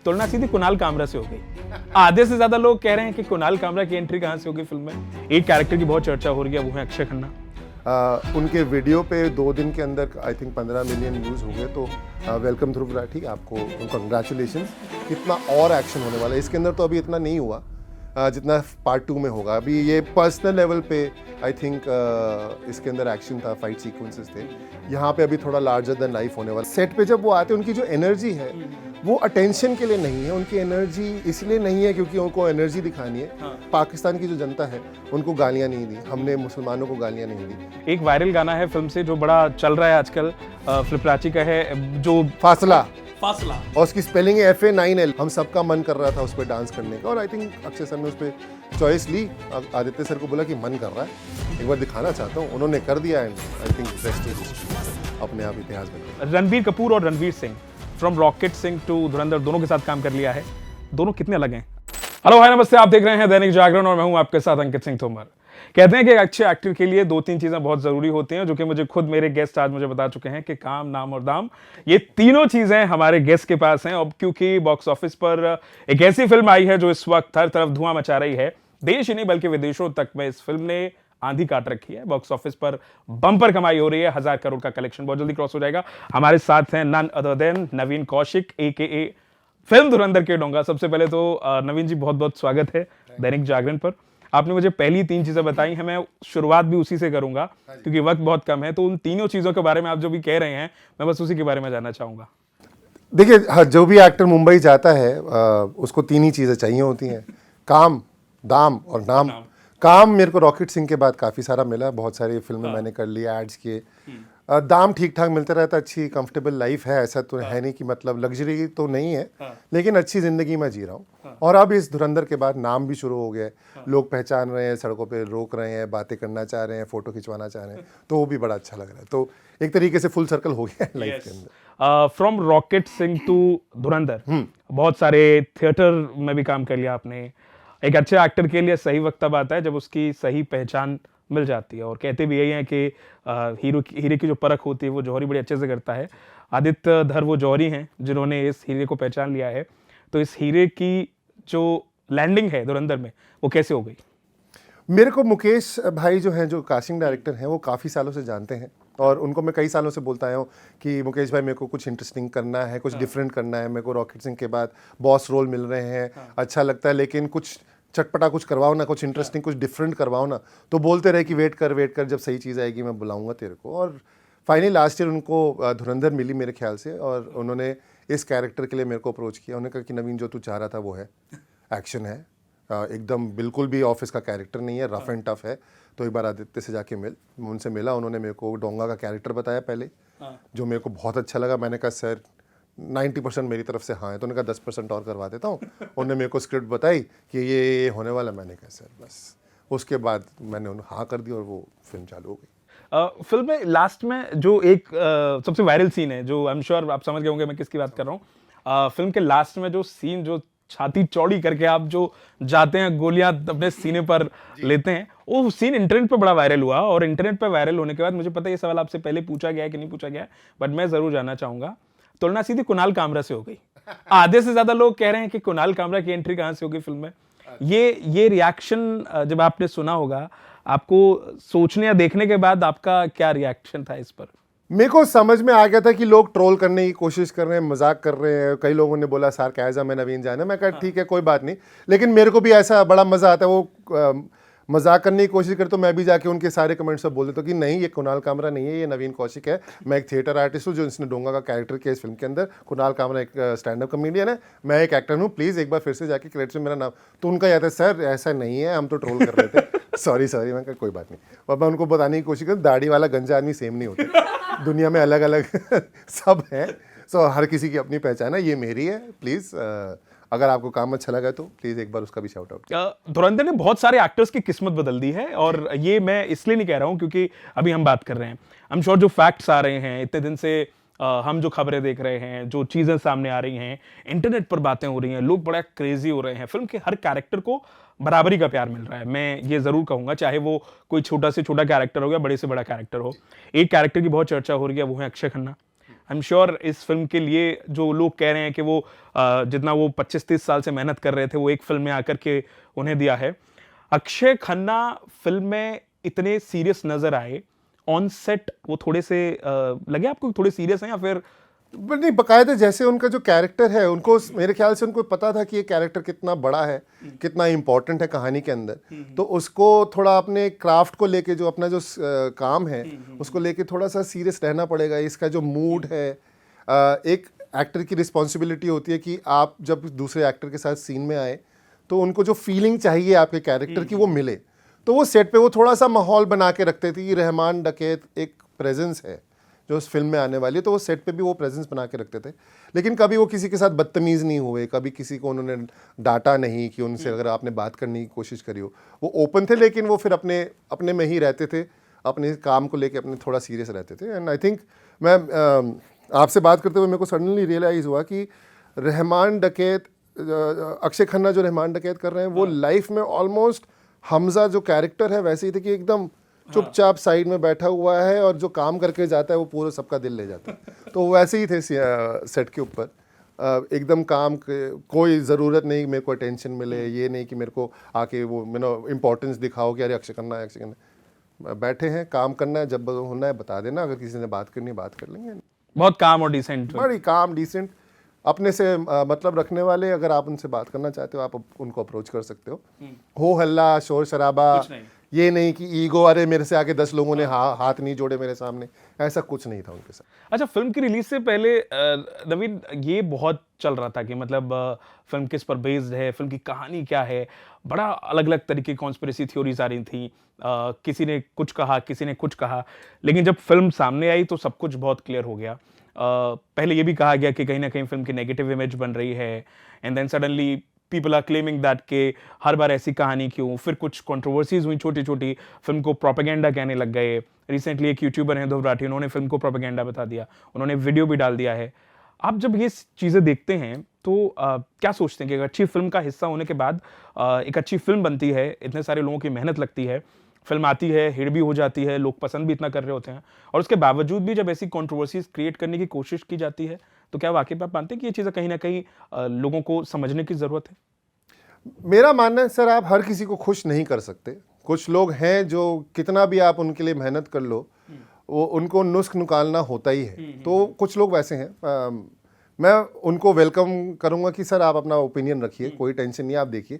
तुलना सीधी कुणाल कामरा से हो गई। आधे से ज्यादा लोग कह रहे हैं कि कुणाल कामरा की एंट्री कहां से होगी फिल्म में। एक कैरेक्टर की बहुत चर्चा हो रही है, वो है अक्षय खन्ना। उनके वीडियो पे 2 दिन के अंदर आई थिंक 15 मिलियन व्यूज़ हो गए। तो वेलकम ध्रुव राठी, आपको कंग्रेचुलेशन। कितना और एक्शन होने वाला है इसके अंदर, तो अभी इतना नहीं हुआ जितना पार्ट 2 में होगा। अभी ये पर्सनल लेवल पे आई थिंक इसके अंदर एक्शन था, फाइट सीक्वेंसेस थे। यहाँ पे अभी थोड़ा लार्जर देन लाइफ होने वाला। सेट पे जब वो आते हैं, उनकी जो एनर्जी है वो अटेंशन के लिए नहीं है। उनकी एनर्जी इसलिए नहीं है क्योंकि उनको एनर्जी दिखानी है। पाकिस्तान की जो जनता है उनको गालियाँ नहीं दी, हमने मुसलमानों को गालियाँ नहीं दी। एक वायरल गाना है फिल्म से जो बड़ा चल रहा है आजकल, फ्लिपराची का है, जो फासला फासला, और उसकी स्पेलिंग है FA9L। हम सबका मन कर रहा था उस पर डांस करने का, और आई थिंक अक्षय सर ने उस पर चॉइस ली। आदित्य सर को बोला कि मन कर रहा है, एक बार दिखाना चाहता हूँ, उन्होंने कर दिया। एंड आई थिंक रेस्ट अपने आप इतिहास बन। रणबीर कपूर और Ranveer Singh, from rocket Singh to Dhurandhar, दोनों के साथ काम कर लिया है। दोनों कितने अलग हैं? हेलो हाय नमस्ते, आप देख रहे हैं दैनिक जागरण और मैं हूं आपके साथ अंकित सिंह तोमर। कहते हैं कि एक अच्छे एक्टर के लिए 2-3 चीजें बहुत जरूरी होती हैं, जो कि मुझे खुद मेरे गेस्ट आज मुझे बता चुके हैं कि काम, नाम और दाम, ये तीनों चीजें हमारे गेस्ट के पास हैं। अब क्योंकि बॉक्स ऑफिस पर एक ऐसी फिल्म आई है जो इस वक्त हर तरफ धुआं मचा रही है, देश ही नहीं बल्कि विदेशों तक में इस फिल्म ने आंधी काट रखी है। बॉक्स ऑफिस पर बम्पर कमाई हो रही है, 1000 करोड़ का कलेक्शन बहुत जल्दी क्रॉस हो जाएगा। हमारे साथ हैं नन अदर देन नवीन कौशिक AKA फिल्म धुरंधर के डोंगा। सबसे पहले तो नवीन जी, बहुत बहुत स्वागत है दैनिक जागरण पर। आपने मुझे पहली 3 चीजें बताई हैं, मैं शुरुआत भी उसी से करूंगा क्योंकि वक्त बहुत कम है। तो उन तीनों चीजों के बारे में आप जो भी कह रहे हैं, मैं बस उसी के बारे में जानना चाहूंगा। देखिए, जो भी एक्टर मुंबई जाता है उसको 3 ही चीज़ें चाहिए होती हैं, काम, दाम और नाम। काम मेरे को रॉकेट सिंह के बाद काफ़ी सारा मिला, बहुत सारी फिल्में मैंने कर ली, एड्स किए। दाम ठीक ठाक मिलता रहता, अच्छी कंफर्टेबल लाइफ है, ऐसा तो है नहीं कि मतलब लग्जरी तो नहीं है, लेकिन अच्छी ज़िंदगी मैं जी रहा हूँ। और अब इस धुरंधर के बाद नाम भी शुरू हो गया है, लोग पहचान रहे हैं, सड़कों पे रोक रहे हैं, बातें करना चाह रहे हैं, फ़ोटो खिंचवाना चाह रहे हैं, तो वो भी बड़ा अच्छा लग रहा है। तो एक तरीके से फुल सर्कल हो गया है लाइफ के अंदर। फ्रॉम रॉकेट सिंह टू धुरंधर, बहुत सारे थिएटर में भी काम कर लिया आपने। एक अच्छे एक्टर के लिए सही वक्त तब आता है जब उसकी सही पहचान मिल जाती है, और कहते भी यही हैं कि हीरे की जो परख होती है वो जौहरी बड़ी अच्छे से करता है। आदित्य धर वो जौहरी हैं जिन्होंने इस हीरे को पहचान लिया है। तो इस हीरे की जो लैंडिंग है धुरंधर में, वो कैसे हो गई? मेरे को मुकेश भाई जो हैं, जो कास्टिंग डायरेक्टर हैं, वो काफ़ी सालों से जानते हैं, और उनको मैं कई सालों से बोलता आया हूँ कि मुकेश भाई, मेरे को कुछ इंटरेस्टिंग करना है, कुछ डिफरेंट करना है। मेरे को रॉकेट सिंह के बाद बॉस रोल मिल रहे हैं, अच्छा लगता है, लेकिन कुछ चटपटा कुछ करवाओ ना, कुछ इंटरेस्टिंग, कुछ डिफरेंट करवाओ ना। तो बोलते रहे कि वेट कर, जब सही चीज़ आएगी मैं बुलाऊंगा तेरे को। और फाइनली लास्ट ईयर उनको धुरंधर मिली मेरे ख्याल से, और उन्होंने इस कैरेक्टर के लिए मेरे को अप्रोच किया। उन्होंने कहा कि नवीन, जो तू चाह रहा था वो है, एक्शन है, एकदम बिल्कुल भी ऑफिस का कैरेक्टर नहीं है, रफ एंड टफ है, तो एक बार आदित्य से जाके मिल। मैं उनसे मिला, उन्होंने मेरे को डोंगा का कैरेक्टर बताया पहले, जो मेरे को बहुत अच्छा लगा। मैंने कहा सर 90% मेरी तरफ से हाँ है, तो उन्होंने कहा 10% और करवा देता हूँ। उन्होंने मेरे को स्क्रिप्ट बताई कि ये होने वाला, मैंने कहा सर बस। उसके बाद मैंने उन्हें हाँ कर दी और वो फिल्म चालू हो गई। फिल्म में लास्ट में जो एक सबसे वायरल सीन है, जो आई एम श्योर आप समझ गए होंगे मैं किसकी बात कर रहा हूँ। फिल्म के लास्ट में जो सीन, जो छाती चौड़ी करके आप जो जाते हैं, गोलियां अपने सीने पर लेते हैं, वो सीन इंटरनेट पे बड़ा वायरल हुआ। और इंटरनेट पे वायरल होने के बाद मुझे पता है ये सवाल आपसे पहले पूछा गया है कि नहीं पूछा गया है, बट मैं जरूर जानना चाहूंगा। तुलना सीधी कुणाल कामरा से हो गई। आधे से ज्यादा लोग कह रहे हैं कि कुणाल कामरा की एंट्री कहां से होगी फिल्म में। ये रिएक्शन जब आपने सुना होगा, आपको सोचने या देखने के बाद आपका क्या रिएक्शन था इस पर? मेरे को समझ में आ गया था कि लोग ट्रोल करने की कोशिश कर रहे हैं, मजाक कर रहे हैं। कई लोगों ने बोला सार्काज़म में नवीन जान है, मैं कहा ठीक है कोई बात नहीं, लेकिन मेरे को भी ऐसा बड़ा मजा आता है। वो मजाक करने की कोशिश करते तो मैं भी जाके उनके सारे कमेंट्स सब बोल देता हूँ कि नहीं, ये कुणाल कामरा नहीं है, ये नवीन कौशिक है। मैं एक थिएटर आर्टिस्ट हूँ जो इसने डोंगा का कैरेक्टर किया इस फिल्म के अंदर। कुणाल कामरा एक स्टैंड अप कॉमेडियन है, मैं एक एक्टर हूँ, प्लीज़ एक बार फिर से जाके क्रेडिट में मेरा नाम। तो उनका याद है सर ऐसा नहीं है, हम तो ट्रोल कर रहे थे। सॉरी मैं कहा कोई बात नहीं। और मैं उनको बताने की कोशिश करता, दाढ़ी वाला गंजा आदमी सेम नहीं होता, दुनिया में अलग अलग सब है। सो हर किसी की अपनी पहचान है, ये मेरी है। प्लीज़ अगर आपको काम अच्छा लगा तो प्लीज एक बार उसका भी शाउट आउट। धुरंधर ने बहुत सारे एक्टर्स की किस्मत बदल दी है, और ये मैं इसलिए नहीं कह रहा हूं क्योंकि अभी हम बात कर रहे हैं, आई एम श्योर जो फैक्ट्स आ रहे हैं इतने दिन से, हम जो खबरें देख रहे हैं, जो चीजें सामने आ रही हैं, इंटरनेट पर बातें हो रही हैं, लोग बड़ा क्रेजी हो रहे हैं, फिल्म के हर कैरेक्टर को बराबरी का प्यार मिल रहा है। मैं ये जरूर कहूंगा, चाहे वो कोई छोटा से छोटा कैरेक्टर हो या बड़े से बड़ा कैरेक्टर हो। एक कैरेक्टर की बहुत चर्चा हो रही है, वो है Akshay Khanna. I am sure इस फिल्म के लिए जो लोग कह रहे हैं कि वो जितना वो 25-30 साल से मेहनत कर रहे थे वो एक फिल्म में आकर के उन्हें दिया है। अक्षय खन्ना फिल्म में इतने सीरियस नजर आए, ऑन सेट वो थोड़े से लगे आपको थोड़े सीरियस हैं या फिर? बट नहीं, बकायदे जैसे उनका जो कैरेक्टर है, उनको मेरे ख्याल से उनको पता था कि ये कैरेक्टर कितना बड़ा है, कितना इंपॉर्टेंट है कहानी के अंदर, तो उसको थोड़ा अपने क्राफ्ट को लेके, जो अपना जो काम है उसको लेके थोड़ा सा सीरियस रहना पड़ेगा। इसका जो मूड है, एक एक्टर की रिस्पॉन्सिबिलिटी होती है कि आप जब दूसरे एक्टर के साथ सीन में आए तो उनको जो फीलिंग चाहिए आपके कैरेक्टर की वो मिले। तो वो सेट पे वो थोड़ा सा माहौल बना के रखते थे कि रहमान डकैत एक प्रेजेंस है जो उस फिल्म में आने वाली है, तो वो सेट पे भी वो प्रेजेंस बना के रखते थे। लेकिन कभी वो किसी के साथ बदतमीज़ नहीं हुए, कभी किसी को उन्होंने डांटा नहीं कि उनसे अगर आपने बात करने की कोशिश करी हो। वो ओपन थे, लेकिन वो फिर अपने में ही रहते थे, अपने काम को लेके अपने थोड़ा सीरियस रहते थे। एंड आई थिंक मैं आपसे बात करते हुए मेरे को सडनली रियलाइज़ हुआ कि रहमान डकैत, अक्षय खन्ना जो रहमान डकैत कर रहे हैं, वो लाइफ में ऑलमोस्ट हमजा जो कैरेक्टर है वैसे ही थे कि एकदम चुपचाप साइड में बैठा हुआ है और जो काम करके जाता है वो पूरा सबका दिल ले जाता है। तो वैसे ही थे सेट के ऊपर, एकदम काम कोई ज़रूरत नहीं मेरे को अटेंशन मिले, ये नहीं कि मेरे को आके वो इम्पोर्टेंस दिखाओ कि अरे अक्षय खन्ना है, अक्षय खन्ना। बैठे हैं, काम करना है, जब होना है बता देना, अगर किसी ने बात करनी है बात कर लेंगे। बहुत काम और डिसेंट, बड़ी काम डिसेंट, अपने से मतलब रखने वाले। अगर आप उनसे बात करना चाहते हो आप उनको अप्रोच कर सकते हो हल्ला शोर शराबा, ये नहीं कि ईगो, अरे मेरे से आगे 10 लोगों ने हाथ नहीं जोड़े मेरे सामने, ऐसा कुछ नहीं था उनके साथ। अच्छा, फिल्म की रिलीज से पहले नवीन ये बहुत चल रहा था कि मतलब फिल्म किस पर बेस्ड है, फिल्म की कहानी क्या है, बड़ा अलग अलग तरीके की कॉन्स्पिरेसी थ्योरीज आ रही थी, किसी ने कुछ कहा, किसी ने कुछ कहा, लेकिन जब फिल्म सामने आई तो सब कुछ बहुत क्लियर हो गया। पहले ये भी कहा गया कि कहीं ना कहीं फिल्म की नेगेटिव इमेज बन रही है, and then suddenly people are claiming that के हर बार ऐसी कहानी क्यों। फिर कुछ कंट्रोवर्सीज हुई छोटी छोटी, फिल्म को प्रोपेगेंडा कहने लग गए। रिसेंटली एक यूट्यूबर हैं ध्रुव राठी, उन्होंने फिल्म को प्रोपेगेंडा बता दिया, उन्होंने वीडियो भी डाल दिया है। आप जब ये चीज़ें देखते हैं तो क्या सोचते हैं कि एक अच्छी फिल्म का हिस्सा होने के बाद एक अच्छी फिल्म बनती है, इतने सारे लोगों की मेहनत लगती है, फिल्म आती है, हिट भी हो जाती है, लोग पसंद भी इतना कर रहे होते हैं, और उसके बावजूद भी जब ऐसी कंट्रोवर्सीज क्रिएट करने की कोशिश की जाती है तो क्या वाकई आप मानते हैं कि ये चीज़ें कहीं ना कहीं लोगों को समझने की ज़रूरत है? मेरा मानना है सर, आप हर किसी को खुश नहीं कर सकते। कुछ लोग हैं जो कितना भी आप उनके लिए मेहनत कर लो, वो उनको नुस्ख निकालना होता ही है। तो कुछ लोग वैसे हैं, मैं उनको वेलकम करूंगा कि सर आप अपना ओपिनियन रखिए, कोई टेंशन नहीं, आप देखिए,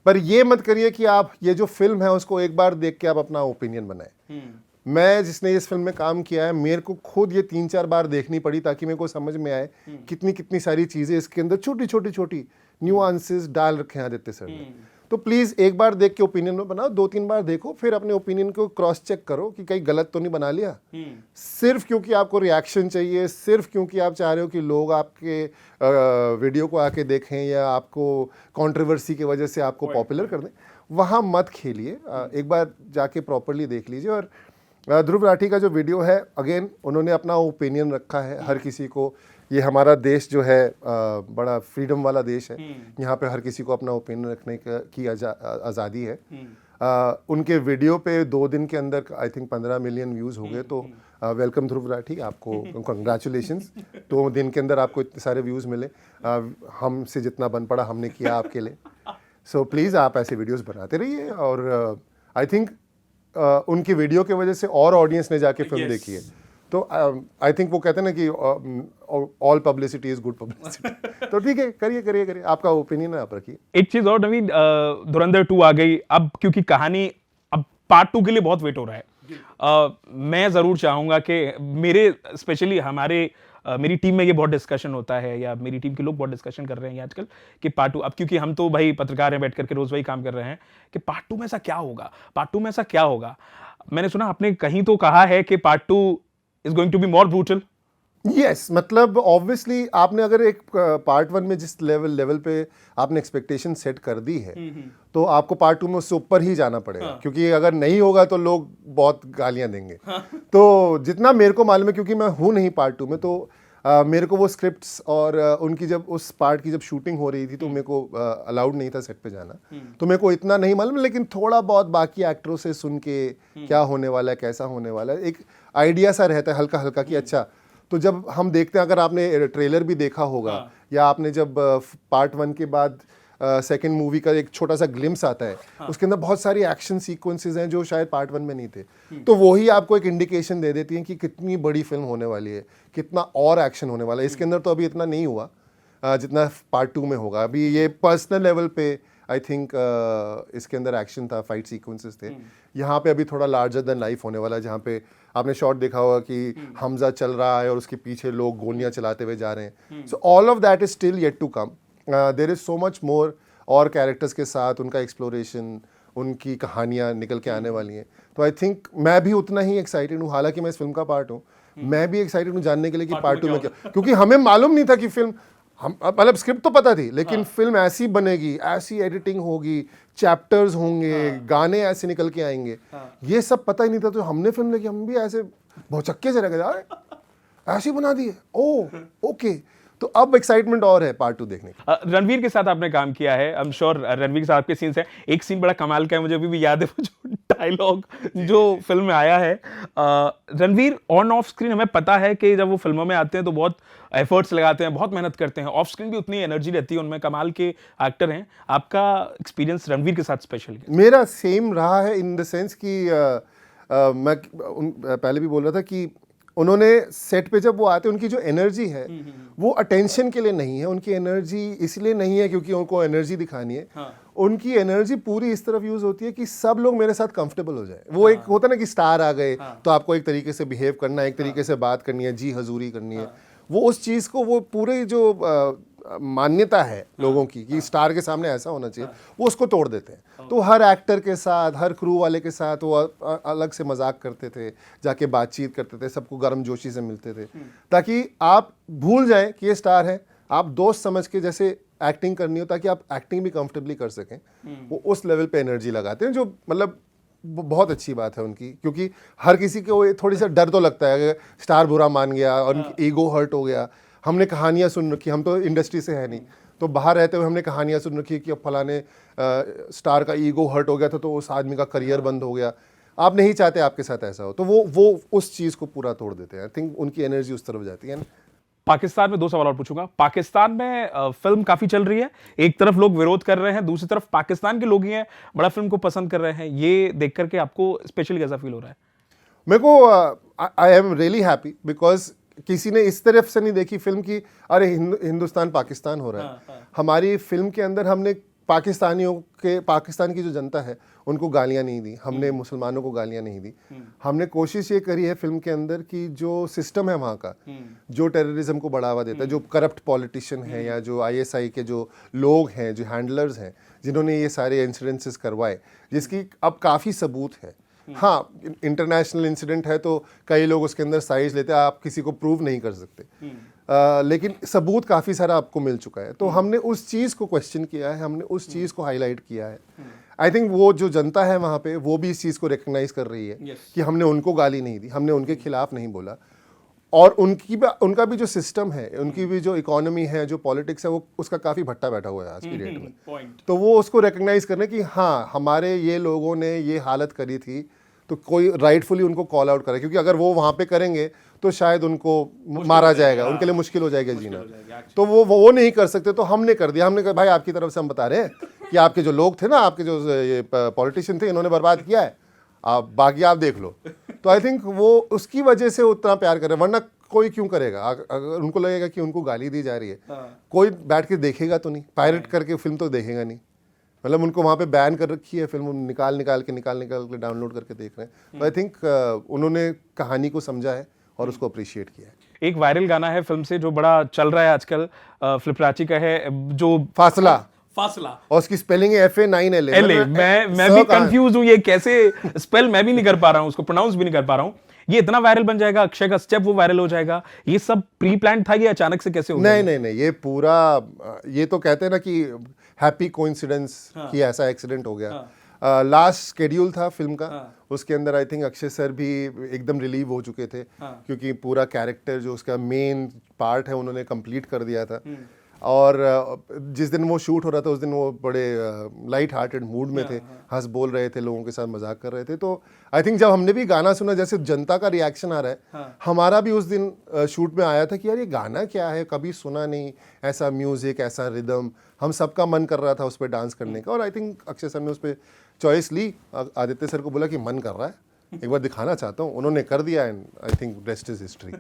पर ये मत करिए कि आप ये जो फिल्म है उसको एक बार देख के आप अपना ओपिनियन बनाएं। मैं जिसने इस फिल्म में काम किया है, मेरे को खुद ये 3-4 बार देखनी पड़ी ताकि मेरे को समझ में आए कितनी सारी चीज़ें इसके अंदर छोटी न्यूआंसेस डाल रखे हैं आदित्य सर ने। तो प्लीज़ एक बार देख के ओपिनियन में बनाओ, 2-3 बार देखो, फिर अपने ओपिनियन को क्रॉस चेक करो कि कहीं गलत तो नहीं बना लिया। सिर्फ क्योंकि आपको रिएक्शन चाहिए, सिर्फ क्योंकि आप चाह रहे हो कि लोग आपके वीडियो को आके देखें या आपको कंट्रोवर्सी की वजह से आपको पॉपुलर कर दें, वहाँ मत खेलिए। एक बार जाके प्रॉपरली देख लीजिए। और ध्रुव राठी का जो वीडियो है, अगेन उन्होंने अपना ओपिनियन रखा है। हर किसी को, ये हमारा देश जो है बड़ा फ्रीडम वाला देश है, यहाँ पे हर किसी को अपना ओपिनियन रखने की आज़ादी है। उनके वीडियो पे 2 दिन के अंदर आई थिंक 15 मिलियन व्यूज़ हो गए। तो वेलकम ध्रुव राठी, आपको कंग्रेचुलेशंस। 2 दिन के अंदर आपको इतने सारे व्यूज़ मिले, हमसे जितना बन पड़ा हमने किया आपके लिए। सो प्लीज़ आप ऐसे वीडियोज़ बनाते रहिए। और आई थिंक उनकी वीडियो की वजह से और ऑडियंस ने जाके फिल्म देखी है। तो आई थिंक वो कहते हैं ना कि all publicity is good publicity. तो ठीक है, करिए, आपका ओपिनियन है, आप रखिए। एक चीज और नवीन, धुरंधर 2 आ गई अब, क्योंकि कहानी अब पार्ट 2 के लिए बहुत वेट हो रहा है। मैं जरूर चाहूंगा कि मेरे स्पेशली मेरी टीम में ये बहुत डिस्कशन होता है, या मेरी टीम के लोग बहुत डिस्कशन कर रहे हैं आजकल कि पार्ट 2, अब क्योंकि हम तो भाई पत्रकार हैं, बैठ करके रोज वही काम कर रहे हैं कि पार्ट 2 में ऐसा क्या होगा, पार्ट 2 में ऐसा क्या होगा। मैंने सुना आपने कहीं तो कहा है कि part 2 is going to be more brutal. Yes, मतलब ऑब्वियसली आपने अगर एक पार्ट 1 में जिस लेवल पे आपने एक्सपेक्टेशन सेट कर दी है, तो आपको पार्ट 2 में उससे ऊपर ही जाना पड़ेगा। क्योंकि अगर नहीं होगा तो लोग बहुत गालियां देंगे। तो जितना मेरे को मालूम है, क्योंकि मैं हूँ नहीं पार्ट 2 में, तो मेरे को वो स्क्रिप्ट्स और उनकी जब उस पार्ट की जब शूटिंग हो रही थी तो मेरे को अलाउड नहीं था सेट पे जाना। तो मेरे को इतना नहीं मालूम, लेकिन थोड़ा बहुत बाकी एक्टरों से सुन के क्या होने वाला है, कैसा होने वाला है, एक आइडिया सा रहता है हल्का हल्का कि अच्छा तो जब हम देखते हैं, अगर आपने ट्रेलर भी देखा होगा या आपने जब पार्ट 1 के बाद सेकंड मूवी का एक छोटा सा ग्लिम्स आता है, उसके अंदर बहुत सारी एक्शन सीक्वेंसेस हैं जो शायद पार्ट 1 में नहीं थे, तो वही आपको एक इंडिकेशन दे देती है कि कितनी बड़ी फिल्म होने वाली है, कितना और एक्शन होने वाला है। इसके अंदर तो अभी इतना नहीं हुआ जितना पार्ट 2 में होगा। अभी ये पर्सनल लेवल पे आई थिंक इसके अंदर एक्शन था, फाइट सीक्वेंसेस थे। यहाँ पे अभी थोड़ा लार्जर देन लाइफ होने वाला है, जहाँ पे आपने शॉट देखा होगा कि हमजा चल रहा है और उसके पीछे लोग गोलियां चलाते हुए जा रहे हैं। So all of that is still yet to come. There is so much more, और कैरेक्टर्स के साथ उनका एक्सप्लोरेशन, उनकी कहानियाँ निकल के आने वाली हैं। तो आई थिंक मैं भी उतना ही एक्साइटेड हूँ, हालांकि मैं इस फिल्म का पार्ट हूँ, मैं भी एक्साइटेड हूँ जानने के लिए कि पार्ट 2 में क्या, क्योंकि हमें मालूम नहीं था कि फिल्म, हम मतलब स्क्रिप्ट तो पता थी, लेकिन फिल्म ऐसी बनेगी, ऐसी एडिटिंग होगी, चैप्टर्स होंगे, गाने ऐसे निकल के आएंगे, ये सब पता ही नहीं था। तो हमने फिल्म देखी, हम भी ऐसे भौचक्के से रह गए, यार ऐसी बना दी है, ओह ओके। तो अब एक्साइटमेंट और है पार्ट 2 देखने की। रणवीर के साथ आपने काम किया है, आई एम श्योर रणवीर के साथ आपके सीन्स हैं। एक सीन बड़ा कमाल का है, मुझे अभी भी याद है वो जो डायलॉग जो फिल्म में आया है। रणवीर ऑन ऑफ स्क्रीन हमें पता है कि जब वो फिल्मों में आते हैं तो बहुत एफर्ट्स लगाते हैं, बहुत मेहनत करते हैं, ऑफ स्क्रीन भी उतनी एनर्जी रहती है उनमें, कमाल के एक्टर हैं। आपका एक्सपीरियंस रणवीर के साथ स्पेशल है? मेरा सेम रहा है इन द सेंस कि मैं पहले भी बोल रहा था कि उन्होंने सेट पे जब वो आते हैं, उनकी जो एनर्जी है वो अटेंशन के लिए नहीं है, उनकी एनर्जी इसलिए नहीं है क्योंकि उनको एनर्जी दिखानी है। उनकी एनर्जी पूरी इस तरफ यूज होती है कि सब लोग मेरे साथ कंफर्टेबल हो जाए। वो एक होता है ना कि स्टार आ गए तो आपको एक तरीके से बिहेव करना है, एक तरीके से बात करनी है, जी हजूरी करनी है। वो उस चीज़ को, वो पूरे जो मान्यता है लोगों की कि स्टार के सामने ऐसा होना चाहिए, वो उसको तोड़ देते हैं। तो हर एक्टर के साथ, हर क्रू वाले के साथ वो अलग से मजाक करते थे, जाके बातचीत करते थे, सबको गर्मजोशी से मिलते थे, ताकि आप भूल जाएं कि ये स्टार है, आप दोस्त समझ के जैसे एक्टिंग करनी हो, ताकि आप एक्टिंग भी कंफर्टेबली कर सकें। वो उस लेवल पे एनर्जी लगाते हैं, जो मतलब बहुत अच्छी बात है उनकी, क्योंकि हर किसी को थोड़ी सा डर तो लगता है कि स्टार बुरा मान गया और उनकी ईगो हर्ट हो गया। हमने कहानियां सुन रखी, हम तो इंडस्ट्री से है नहीं, तो बाहर रहते हुए हमने कहानियां सुन रखी कि अब फलाने स्टार का ईगो हर्ट हो गया था तो उस आदमी का करियर बंद हो गया। आप नहीं चाहते आपके साथ ऐसा हो, तो वो उस चीज़ को पूरा तोड़ देते हैं। आई थिंक उनकी एनर्जी उस तरफ जाती है। पाकिस्तान में 2 सवाल और पूछूंगा। पाकिस्तान में फिल्म काफी चल रही है, एक तरफ लोग विरोध कर रहे हैं, दूसरी तरफ पाकिस्तान के लोग ही हैं बड़ा फिल्म को पसंद कर रहे हैं। ये देख करके आपको स्पेशली कैसा फील हो रहा है? मेरे को I am really happy because किसी ने इस तरफ से नहीं देखी फिल्म की अरे हिंदुस्तान पाकिस्तान हो रहा है। हमारी फिल्म के अंदर हमने पाकिस्तान की जो जनता है उनको गालियां नहीं दी, हमने मुसलमानों को गालियां नहीं दी। हमने कोशिश ये करी है फिल्म के अंदर कि जो सिस्टम है वहाँ का, जो टेररिज्म को बढ़ावा देता है, जो करप्ट पॉलिटिशियन है या जो ISI के जो लोग हैं, जो हैंडलर्स हैं, जिन्होंने ये सारे इंसिडेंसेस करवाए, जिसकी अब काफ़ी सबूत है। हाँ, इंटरनेशनल इंसिडेंट है तो कई लोग उसके अंदर साइज लेते हैं, आप किसी को प्रूव नहीं कर सकते, लेकिन सबूत काफ़ी सारा आपको मिल चुका है। तो हमने उस चीज़ को क्वेश्चन किया है, हमने उस चीज़ को हाईलाइट किया है। आई थिंक वो जो जनता है वहाँ पे, वो भी इस चीज़ को रिकग्नाइज कर रही है कि हमने उनको गाली नहीं दी, हमने उनके खिलाफ नहीं बोला, और उनका भी जो सिस्टम है, उनकी भी जो इकोनॉमी है, जो पॉलिटिक्स है, वो उसका काफ़ी भट्टा बैठा हुआ है आज की डेट में। तो वो उसको रिकग्नाइज करने की, हाँ हमारे ये लोगों ने ये हालत करी थी, तो कोई राइटफुली उनको कॉल आउट करे, क्योंकि अगर वो वहाँ पे करेंगे तो शायद उनको मारा जाएगा, उनके लिए मुश्किल हो जाएगा जीना। तो वो नहीं कर सकते, तो हमने कर दिया। हमने कहा भाई आपकी तरफ से हम बता रहे हैं कि आपके जो लोग थे ना, आपके जो ये पॉलिटिशियन थे, इन्होंने बर्बाद किया है, आप बाकी आप देख लो। तो आई थिंक वो उसकी वजह से उतना प्यार कर रहे हैं, वरना कोई क्यों करेगा? अगर उनको लगेगा कि उनको गाली दी जा रही है, कोई बैठ के देखेगा तो नहीं, पायरेट करके फिल्म तो देखेगा नहीं। मतलब उनको वहाँ पे बैन कर रखी है फिल्म, निकाल के डाउनलोड करके देख रहे हैं। तो आई थिंक उन्होंने कहानी को समझा है और उसको अप्रिशिएट किया है। एक वायरल गाना है फिल्म से जो बड़ा चल रहा है आजकल, फ्लिपराची का है, जो फासला, और उसकी स्पेलिंग है FA9LA। मैं भी कंफ्यूज हूँ, ये कैसे स्पेल मैं भी नहीं कर पा रहा हूँ, उसको प्रोनाउंस भी नहीं कर पा रहा हूँ। ये इतना वायरल बन जाएगा, अक्षय का स्टेप वो वायरल हो जाएगा, ये सब प्री प्लान था, ये अचानक से कैसे हो गया? नहीं, ये पूरा, ये तो कहते हैं ना कि हैप्पी कोइंसिडेंस कि ऐसा एक्सीडेंट हो गया। लास्ट शेड्यूल था फिल्म का, उसके अंदर आई थिंक अक्षय सर भी एकदम रिलीव हो चुके थे, क्योंकि पूरा कैरेक्टर जो उसका मेन पार्ट है उन्होंने कंप्लीट कर दिया था। और जिस दिन वो शूट हो रहा था उस दिन वो बड़े लाइट हार्टेड मूड में थे, हंस बोल रहे थे, लोगों के साथ मजाक कर रहे थे। तो आई थिंक जब हमने भी गाना सुना, जैसे जनता का रिएक्शन आ रहा है, हमारा भी उस दिन शूट में आया था कि यार ये गाना क्या है, कभी सुना नहीं ऐसा म्यूजिक, ऐसा रिदम। हम सबका मन कर रहा था उस पर डांस करने का, और आई थिंक अक्षय सर ने उस पर चॉइस ली। आदित्य सर को बोला कि मन कर रहा है, एक बार दिखाना चाहता हूँ, उन्होंने कर दिया, and I think rest is history,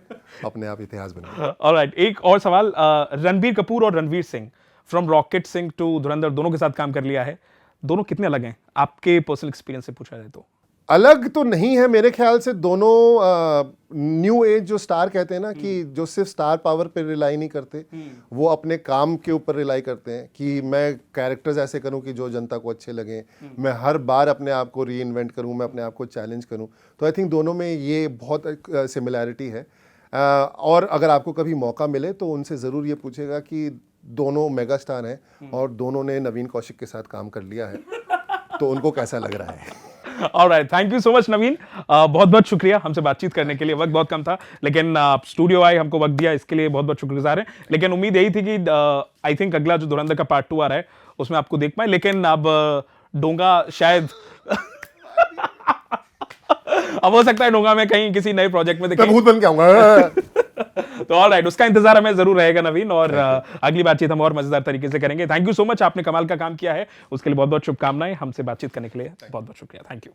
अपने आप इतिहास बन गया। ऑलराइट, एक और सवाल, रणबीर कपूर और Ranveer Singh, from rocket Singh to Dhurandhar, दोनों के साथ काम कर लिया है, दोनों कितने अलग हैं आपके पर्सनल एक्सपीरियंस से पूछा जाए तो? अलग तो नहीं है मेरे ख्याल से, दोनों न्यू एज जो स्टार कहते हैं ना, कि जो सिर्फ स्टार पावर पे रिलाई नहीं करते, वो अपने काम के ऊपर रिलाई करते हैं कि मैं कैरेक्टर्स ऐसे करूं कि जो जनता को अच्छे लगें, मैं हर बार अपने आप को री इन्वेंट करूं, मैं अपने आप को चैलेंज करूं। तो आई थिंक दोनों में ये बहुत सिमिलैरिटी है। और अगर आपको कभी मौका मिले तो उनसे ज़रूर ये पूछेगा कि दोनों मेगा स्टार हैं और दोनों ने नवीन कौशिक के साथ काम कर लिया है, तो उनको कैसा लग रहा है। Alright, thank you so much Naveen, बहुत बहुत शुक्रिया हमसे बातचीत करने के लिए। वक्त बहुत कम था, लेकिन आप स्टूडियो आए, हमको वक्त दिया, इसके लिए बहुत बहुत शुक्रगुजार हैं। लेकिन उम्मीद यही थी कि आई थिंक अगला जो धुरंधर का पार्ट 2 आ रहा है उसमें आपको देख पाए, लेकिन अब डोंगा शायद अब हो सकता है डोंगा में कहीं किसी नए प्रोजेक्ट में मैं भूत बन के आऊंगा। तो ऑलराइट, उसका इंतजार हमें जरूर रहेगा नवीन, और अगली बातचीत हम और मजेदार तरीके से करेंगे। थैंक यू सो मच, आपने कमाल का काम किया है, उसके लिए बहुत बहुत शुभकामनाएं। हमसे बातचीत करने के लिए बहुत बहुत शुक्रिया, थैंक यू।